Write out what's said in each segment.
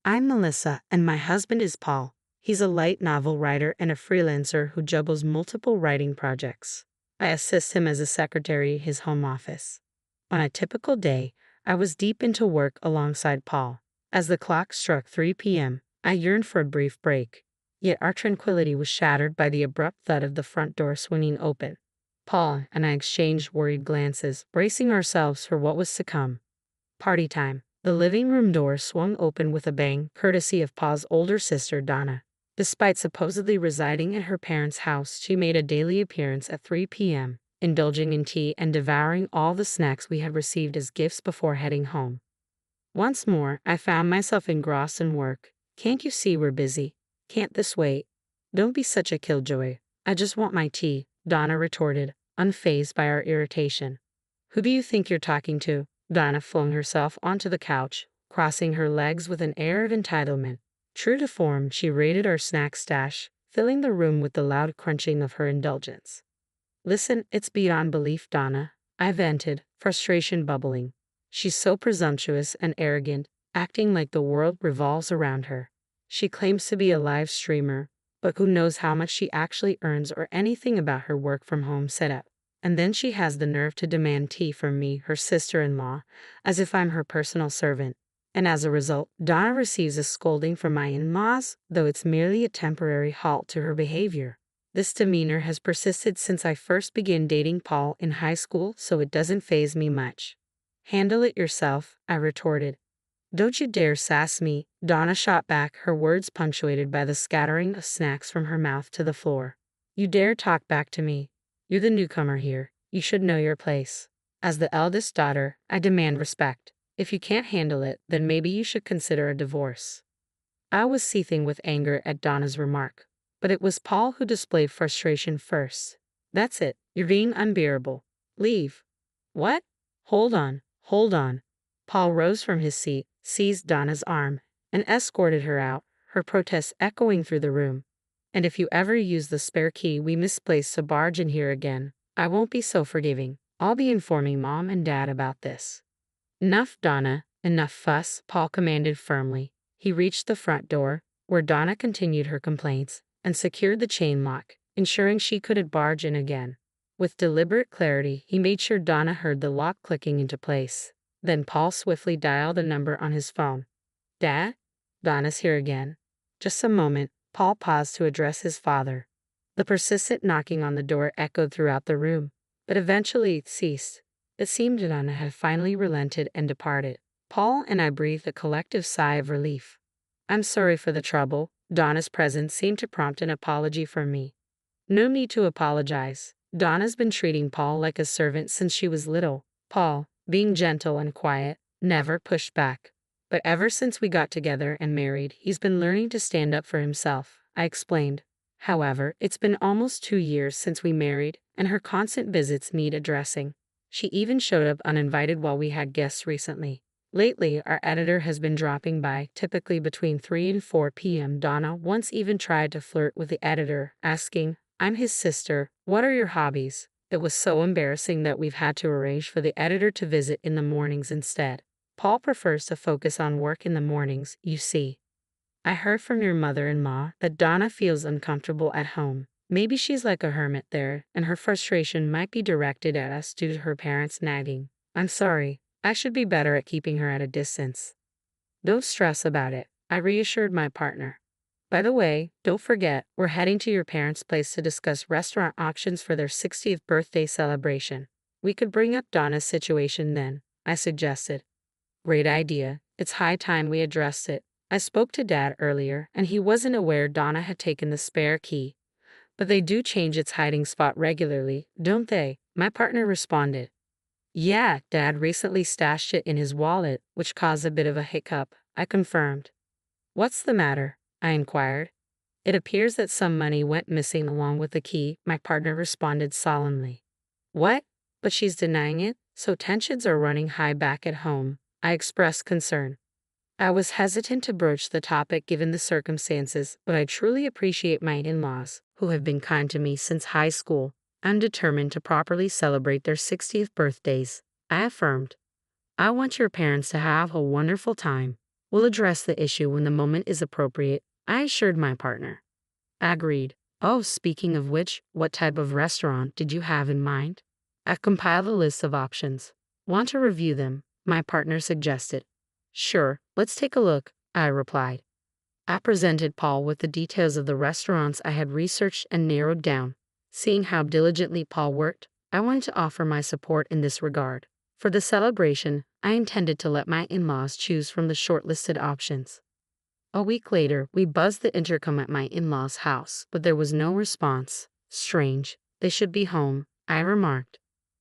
I'm Melissa, and my husband is Paul. He's a light novel writer and a freelancer who juggles multiple writing projects. I assist him as a secretary in his home office. On a typical day, I was deep into work alongside Paul. As the clock struck 3 p.m., I yearned for a brief break. Yet our tranquility was shattered by the abrupt thud of the front door swinging open. Paul and I exchanged worried glances, bracing ourselves for what was to come. Party time. The living room door swung open with a bang, courtesy of Pa's older sister, Donna. Despite supposedly residing at her parents' house, she made a daily appearance at 3 p.m., indulging in tea and devouring all the snacks we had received as gifts before heading home. Once more, I found myself engrossed in work. Can't you see we're busy? Can't this wait? Don't be such a killjoy. I just want my tea, Donna retorted, unfazed by our irritation. Who do you think you're talking to? Donna flung herself onto the couch, crossing her legs with an air of entitlement. True to form, she raided our snack stash, filling the room with the loud crunching of her indulgence. Listen, it's beyond belief, Donna, I vented, frustration bubbling. She's so presumptuous and arrogant, acting like the world revolves around her. She claims to be a live streamer, but who knows how much she actually earns or anything about her work-from-home setup. And then she has the nerve to demand tea from me, her sister-in-law, as if I'm her personal servant. And as a result, Donna receives a scolding from my in-laws, though it's merely a temporary halt to her behavior. This demeanor has persisted since I first began dating Paul in high school, so it doesn't faze me much. Handle it yourself, I retorted. Don't you dare sass me, Donna shot back, her words punctuated by the scattering of snacks from her mouth to the floor. You dare talk back to me? You're the newcomer here. You should know your place. As the eldest daughter, I demand respect. If you can't handle it, then maybe you should consider a divorce. I was seething with anger at Donna's remark, but it was Paul who displayed frustration first. That's it. You're being unbearable. Leave. What? Hold on. Paul rose from his seat, seized Donna's arm, and escorted her out, her protests echoing through the room. And if you ever use the spare key we misplaced to barge in here again, I won't be so forgiving. I'll be informing Mom and Dad about this. Enough, Donna, enough fuss, Paul commanded firmly. He reached the front door, where Donna continued her complaints, and secured the chain lock, ensuring she couldn't barge in again. With deliberate clarity, he made sure Donna heard the lock clicking into place. Then Paul swiftly dialed a number on his phone. Dad? Donna's here again. Just a moment. Paul paused to address his father. The persistent knocking on the door echoed throughout the room, but eventually it ceased. It seemed Donna had finally relented and departed. Paul and I breathed a collective sigh of relief. I'm sorry for the trouble. Donna's presence seemed to prompt an apology from me. No need to apologize. Donna's been treating Paul like a servant since she was little. Paul, being gentle and quiet, never pushed back. But ever since we got together and married, he's been learning to stand up for himself, I explained. However, it's been almost 2 years since we married, and her constant visits need addressing. She even showed up uninvited while we had guests recently. Lately, our editor has been dropping by, typically between 3 and 4 p.m. Donna once even tried to flirt with the editor, asking, I'm his sister, what are your hobbies? It was so embarrassing that we've had to arrange for the editor to visit in the mornings instead. Paul prefers to focus on work in the mornings, you see. I heard from your mother-in-law that Donna feels uncomfortable at home. Maybe she's like a hermit there, and her frustration might be directed at us due to her parents nagging. I'm sorry. I should be better at keeping her at a distance. Don't stress about it, I reassured my partner. By the way, don't forget, we're heading to your parents' place to discuss restaurant options for their 60th birthday celebration. We could bring up Donna's situation then, I suggested. Great idea. It's high time we addressed it. I spoke to Dad earlier, and he wasn't aware Donna had taken the spare key. But they do change its hiding spot regularly, don't they? My partner responded. Yeah, Dad recently stashed it in his wallet, which caused a bit of a hiccup, I confirmed. What's the matter? I inquired. It appears that some money went missing along with the key, my partner responded solemnly. What? But she's denying it, so tensions are running high back at home. I expressed concern. I was hesitant to broach the topic given the circumstances, but I truly appreciate my in-laws, who have been kind to me since high school. I'm determined to properly celebrate their 60th birthdays, I affirmed. I want your parents to have a wonderful time. We'll address the issue when the moment is appropriate, I assured my partner. Agreed. Oh, speaking of which, what type of restaurant did you have in mind? I've compiled a list of options. Want to review them? My partner suggested. Sure, let's take a look, I replied. I presented Paul with the details of the restaurants I had researched and narrowed down. Seeing how diligently Paul worked, I wanted to offer my support in this regard. For the celebration, I intended to let my in-laws choose from the shortlisted options. A week later, we buzzed the intercom at my in-laws' house, but there was no response. Strange. They should be home, I remarked.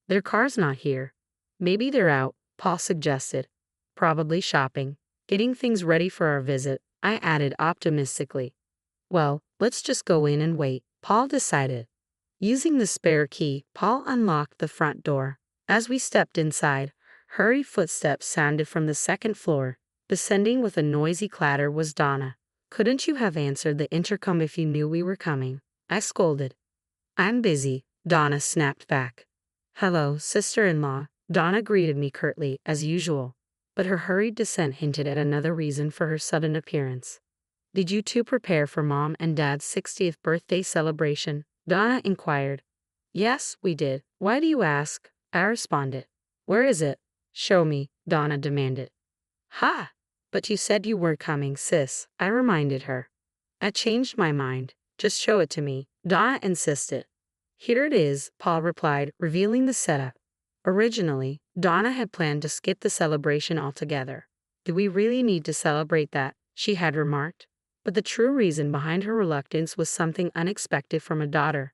Their car's not here. Maybe they're out, Paul suggested. Probably shopping. Getting things ready for our visit, I added optimistically. Well, let's just go in and wait, Paul decided. Using the spare key, Paul unlocked the front door. As we stepped inside, hurried footsteps sounded from the second floor. Descending with a noisy clatter was Donna. Couldn't you have answered the intercom if you knew we were coming? I scolded. I'm busy, Donna snapped back. Hello, sister-in-law, Donna greeted me curtly, as usual. But her hurried descent hinted at another reason for her sudden appearance. Did you two prepare for Mom and Dad's 60th birthday celebration? Donna inquired. Yes, we did. Why do you ask? I responded. Where is it? Show me, Donna demanded. Ha! But you said you were coming, sis, I reminded her. I changed my mind. Just show it to me, Donna insisted. Here it is, Paul replied, revealing the setup. Originally, Donna had planned to skip the celebration altogether. Do we really need to celebrate that? She had remarked. But the true reason behind her reluctance was something unexpected from a daughter.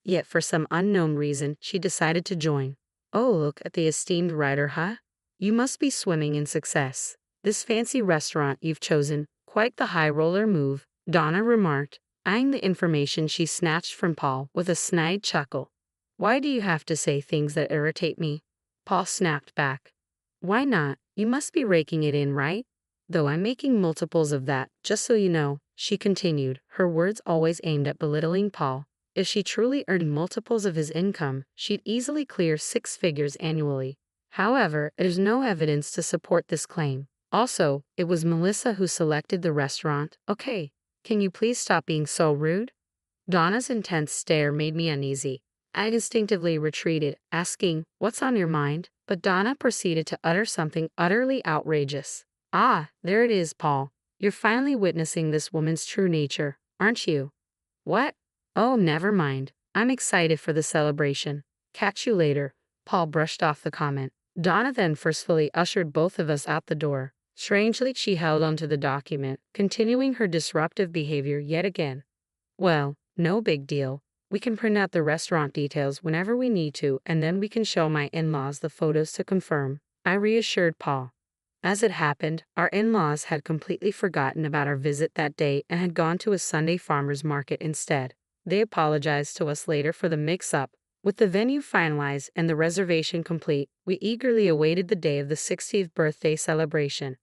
Yet for some unknown reason, she decided to join. Oh, look at the esteemed writer, huh? You must be swimming in success. This fancy restaurant you've chosen, quite the high roller move, Donna remarked, eyeing the information she snatched from Paul with a snide chuckle. Why do you have to say things that irritate me? Paul snapped back. Why not? You must be raking it in, right? Though I'm making multiples of that, just so you know, she continued, her words always aimed at belittling Paul. If she truly earned multiples of his income, she'd easily clear 6 figures annually. However, there's no evidence to support this claim. Also, it was Melissa who selected the restaurant. Okay, can you please stop being so rude? Donna's intense stare made me uneasy. I instinctively retreated, asking, what's on your mind? But Donna proceeded to utter something utterly outrageous. Ah, there it is, Paul. You're finally witnessing this woman's true nature, aren't you? What? Oh, never mind. I'm excited for the celebration. Catch you later. Paul brushed off the comment. Donna then forcefully ushered both of us out the door. Strangely, she held onto the document, continuing her disruptive behavior yet again. Well, no big deal. We can print out the restaurant details whenever we need to, and then we can show my in-laws the photos to confirm, I reassured Paul. As it happened, our in-laws had completely forgotten about our visit that day and had gone to a Sunday farmers market instead. They apologized to us later for the mix-up. With the venue finalized and the reservation complete, we eagerly awaited the day of the 60th birthday celebration.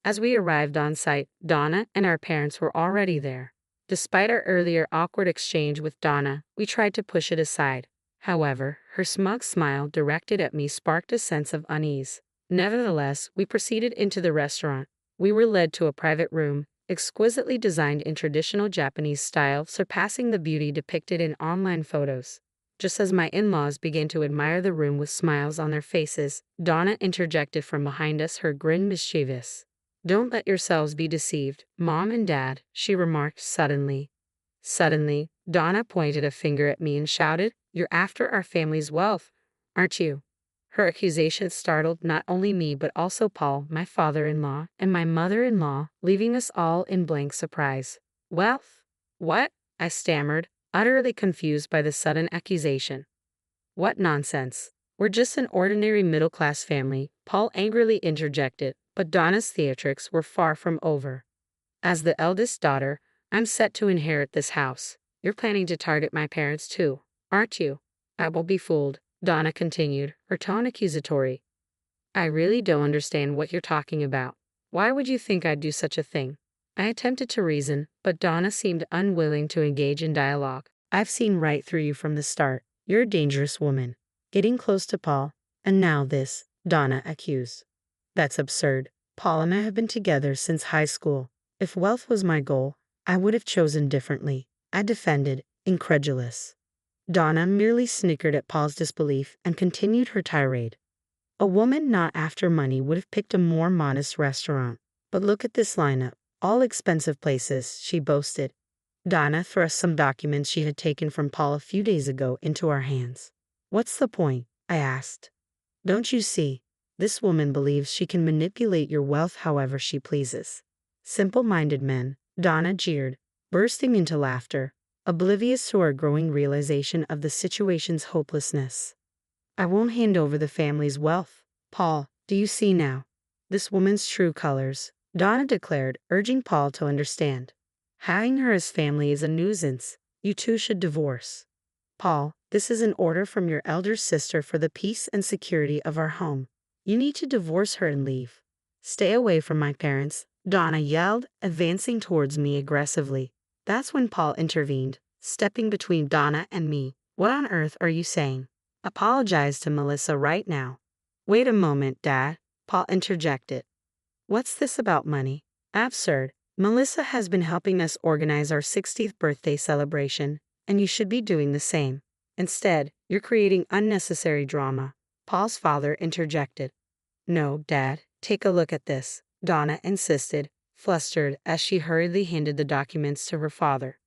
As we arrived on site, Donna and our parents were already there. Despite our earlier awkward exchange with Donna, we tried to push it aside. However, her smug smile directed at me sparked a sense of unease. Nevertheless, we proceeded into the restaurant. We were led to a private room, exquisitely designed in traditional Japanese style, surpassing the beauty depicted in online photos. Just as my in-laws began to admire the room with smiles on their faces, Donna interjected from behind us, her grin mischievous. Don't let yourselves be deceived, Mom and Dad, she remarked suddenly. Suddenly, Donna pointed a finger at me and shouted, You're after our family's wealth, aren't you? Her accusation startled not only me but also Paul, my father-in-law, and my mother-in-law, leaving us all in blank surprise. Wealth? What? I stammered, utterly confused by the sudden accusation. What nonsense. We're just an ordinary middle-class family, Paul angrily interjected, but Donna's theatrics were far from over. As the eldest daughter, I'm set to inherit this house. You're planning to target my parents too, aren't you? I won't be fooled, Donna continued, her tone accusatory. I really don't understand what you're talking about. Why would you think I'd do such a thing? I attempted to reason, but Donna seemed unwilling to engage in dialogue. I've seen right through you from the start. You're a dangerous woman. Getting close to Paul, and now this, Donna accused. That's absurd. Paul and I have been together since high school. If wealth was my goal, I would have chosen differently, I defended, incredulous. Donna merely snickered at Paul's disbelief and continued her tirade. A woman not after money would have picked a more modest restaurant. But look at this lineup. All expensive places, she boasted. Donna thrust some documents she had taken from Paul a few days ago into our hands. What's the point? I asked. Don't you see? This woman believes she can manipulate your wealth however she pleases. Simple-minded men, Donna jeered, bursting into laughter, oblivious to our growing realization of the situation's hopelessness. I won't hand over the family's wealth. Paul, do you see now? This woman's true colors, Donna declared, urging Paul to understand. Having her as family is a nuisance. You two should divorce. Paul, this is an order from your elder sister for the peace and security of our home. You need to divorce her and leave. Stay away from my parents, Donna yelled, advancing towards me aggressively. That's when Paul intervened, stepping between Donna and me. What on earth are you saying? Apologize to Melissa right now. Wait a moment, Dad, Paul interjected. What's this about money? Absurd. Melissa has been helping us organize our 60th birthday celebration, and you should be doing the same. Instead, you're creating unnecessary drama, Paul's father interjected. No, Dad, take a look at this, Donna insisted, flustered as she hurriedly handed the documents to her father.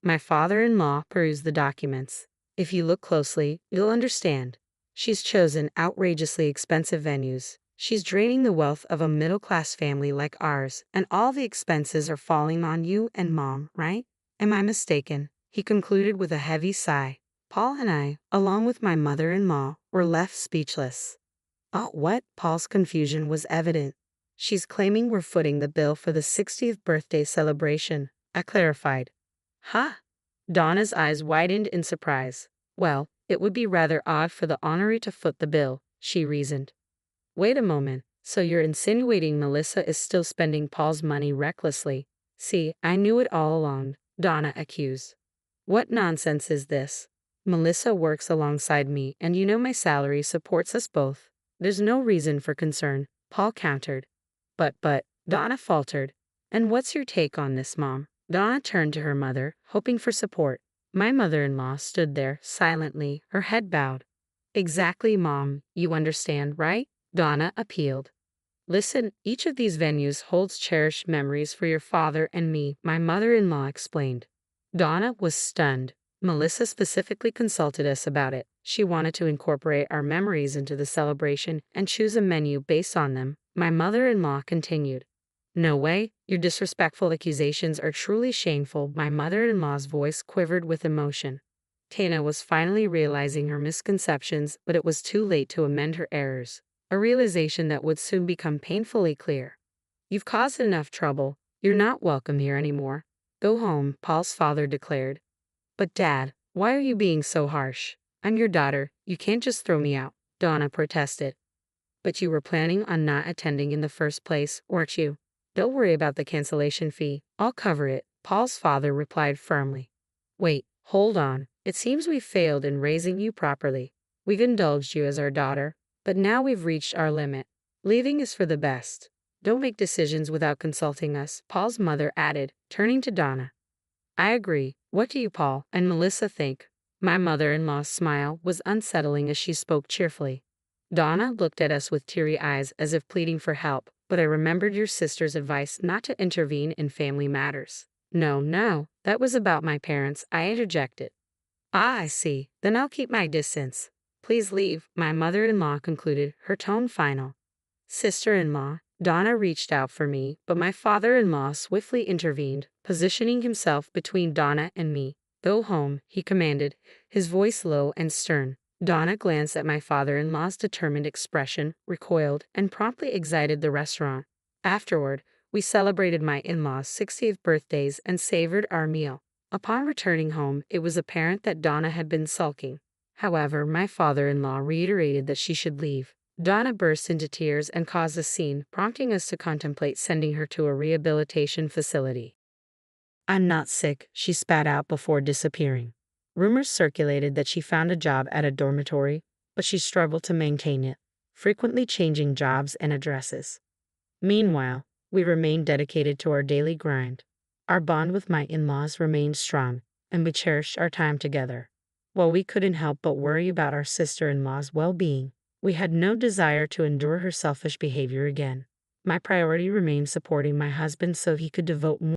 My father-in-law perused the documents. If you look closely, you'll understand. She's chosen outrageously expensive venues. She's draining the wealth of a middle-class family like ours, and all the expenses are falling on you and Mom, right? Am I mistaken? He concluded with a heavy sigh. Paul and I, along with my mother-in-law, were left speechless. Oh, what? Paul's confusion was evident. She's claiming we're footing the bill for the 60th birthday celebration, I clarified. Huh? Donna's eyes widened in surprise. Well, it would be rather odd for the honoree to foot the bill, she reasoned. Wait a moment, so you're insinuating Melissa is still spending Paul's money recklessly? See, I knew it all along, Donna accused. What nonsense is this? Melissa works alongside me and you know my salary supports us both. There's no reason for concern, Paul countered. But, Donna faltered. And what's your take on this, Mom? Donna turned to her mother, hoping for support. My mother-in-law stood there, silently, her head bowed. Exactly, Mom, you understand, right? Donna appealed. Listen, each of these venues holds cherished memories for your father and me, my mother-in-law explained. Donna was stunned. Melissa specifically consulted us about it. She wanted to incorporate our memories into the celebration and choose a menu based on them, my mother-in-law continued. No way, your disrespectful accusations are truly shameful. My mother-in-law's voice quivered with emotion. Tana was finally realizing her misconceptions, but it was too late to amend her errors, a realization that would soon become painfully clear. You've caused enough trouble. You're not welcome here anymore. Go home, Paul's father declared. But Dad, why are you being so harsh? I'm your daughter. You can't just throw me out, Donna protested. But you were planning on not attending in the first place, weren't you? Don't worry about the cancellation fee. I'll cover it, Paul's father replied firmly. Wait, hold on. It seems we've failed in raising you properly. We've indulged you as our daughter, but now we've reached our limit. Leaving is for the best. Don't make decisions without consulting us, Paul's mother added, turning to Donna. I agree. What do you, Paul, and Melissa think? My mother-in-law's smile was unsettling as she spoke cheerfully. Donna looked at us with teary eyes as if pleading for help, but I remembered your sister's advice not to intervene in family matters. No, that was about my parents, I interjected. Ah, I see. Then I'll keep my distance. Please leave, my mother-in-law concluded, her tone final. Sister-in-law, Donna reached out for me, but my father-in-law swiftly intervened, positioning himself between Donna and me. Go home, he commanded, his voice low and stern. Donna glanced at my father-in-law's determined expression, recoiled, and promptly exited the restaurant. Afterward, we celebrated my in-laws' 60th birthdays and savored our meal. Upon returning home, it was apparent that Donna had been sulking. However, my father-in-law reiterated that she should leave. Donna burst into tears and caused a scene, prompting us to contemplate sending her to a rehabilitation facility. I'm not sick, she spat out before disappearing. Rumors circulated that she found a job at a dormitory, but she struggled to maintain it, frequently changing jobs and addresses. Meanwhile, we remained dedicated to our daily grind. Our bond with my in-laws remained strong, and we cherished our time together. While we couldn't help but worry about our sister-in-law's well-being, we had no desire to endure her selfish behavior again. My priority remained supporting my husband so he could devote more